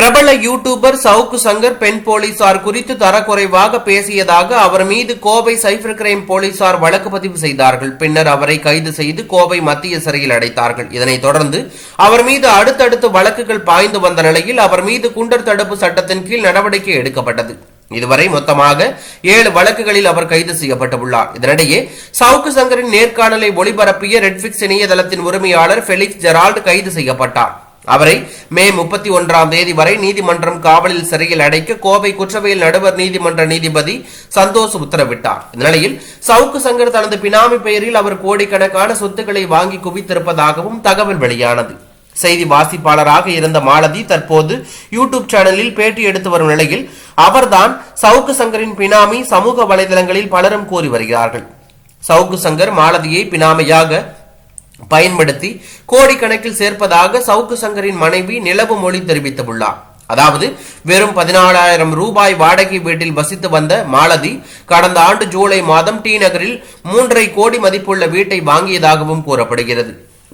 பிரபல யூடியூபர் சவுக்கு சங்கர் பெண் போலீசார் குறித்து தரக்குறைவாக பேசியதாக அவர் மீது கோவை சைபர் கிரைம் போலீசார் வழக்கு பதிவு செய்தார்கள். பின்னர் அவரை கைது செய்து கோவை மத்திய சிறையில் அடைத்தார்கள். இதனைத் தொடர்ந்து அவர் மீது அடுத்தடுத்து வழக்குகள் பாய்ந்து வந்த நிலையில் அவர் மீது குண்டர் தடுப்பு சட்டத்தின் கீழ் நடவடிக்கை எடுக்கப்பட்டது. இதுவரை மொத்தமாக 7 வழக்குகளில் அவர் கைது செய்யப்பட்டுள்ளார். இதனிடையே சவுக்கு சங்கரின் நேர்காணலை ஒளிபரப்பிய ரெட்பிக்ஸ் இணையதளத்தின் உரிமையாளர் பெலிக்ஸ் ஜெரால்ட் கைது செய்யப்பட்டார். அவரை மே 31ஆம் தேதி வரை நீதிமன்றம் காவலில் சிறையில் அடைக்க கோவை குற்றவியல் நடுவர் நீதிமன்ற நீதிபதி சந்தோஷ் உத்தரவிட்டார். இந்நிலையில் சவுக்கு சங்கர் தனது பினாமி பெயரில் அவர் கோடிக்கணக்கான சொத்துக்களை வாங்கி குவித்திருப்பதாகவும் தகவல் வெளியானது. செய்தி வாசிப்பாளராக இருந்த மாலதி தற்போது யூடியூப் சேனலில் பேட்டி எடுத்து வரும் நிலையில் அவர்தான் சவுக்கு சங்கரின் பினாமி சமூக வலைதளங்களில் பலரும் கூறி வருகிறார்கள். சவுக்கு சங்கர் மாலதியை பினாமியாக பயன்படுத்தி கோடிக்கணக்கில் சேர்ப்பதாக சவுக்கு சங்கரின் மனைவி நிலவு மொழி தெரிவித்துள்ளார். அதாவது வெறும் 14,000 ரூபாய் வாடகை வீட்டில் வசித்து வந்த மாலதி கடந்த ஆண்டு ஜூலை மாதம் டி நகரில் 3.5 கோடி மதிப்புள்ள வீட்டை வாங்கியதாகவும் கூறப்படுகிறது.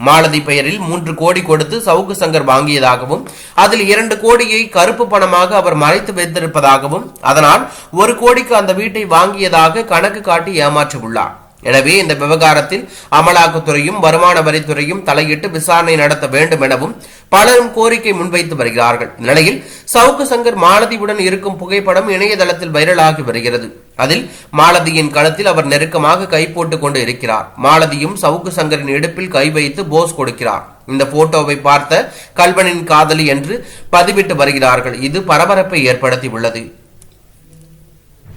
மாலதி பெயரில் 3 கோடி கொடுத்து சவுக்கு சங்கர் வாங்கியதாகவும் அதில் 2 கோடியை கருப்பு பணமாக அவர் மறைத்து வைத்திருப்பதாகவும் அதனால் 1 கோடிக்கு அந்த வீட்டை வாங்கியதாக கணக்கு காட்டி ஏமாற்றியுள்ளார். எனவே இந்த விவகாரத்தில் அமலாக்கத்துறையும் வருமான வரித்துறையும் தலையிட்டு விசாரணை நடத்த வேண்டும் எனவும் பலரும் கோரிக்கை முன்வைத்து வருகிறார்கள். நிலையில் சவுக்கு சங்கர் மாலதியுடன் இருக்கும் புகைப்படம் இணையதளத்தில் வைரலாகி வருகிறது. அதில் மாலதியின் கழுத்தில் அவர் நெருக்கமாக கை போட்டுக் கொண்டு இருக்கிறார். மாலதியும் சவுக்கு சங்கரின் இடுப்பில் கை வைத்து போஸ் கொடுக்கிறார். இந்த போட்டோவை பார்த்த கல்வனின் காதலி என்று பதிவிட்டு வருகிறார்கள். இது பரபரப்பை ஏற்படுத்தி உள்ளது.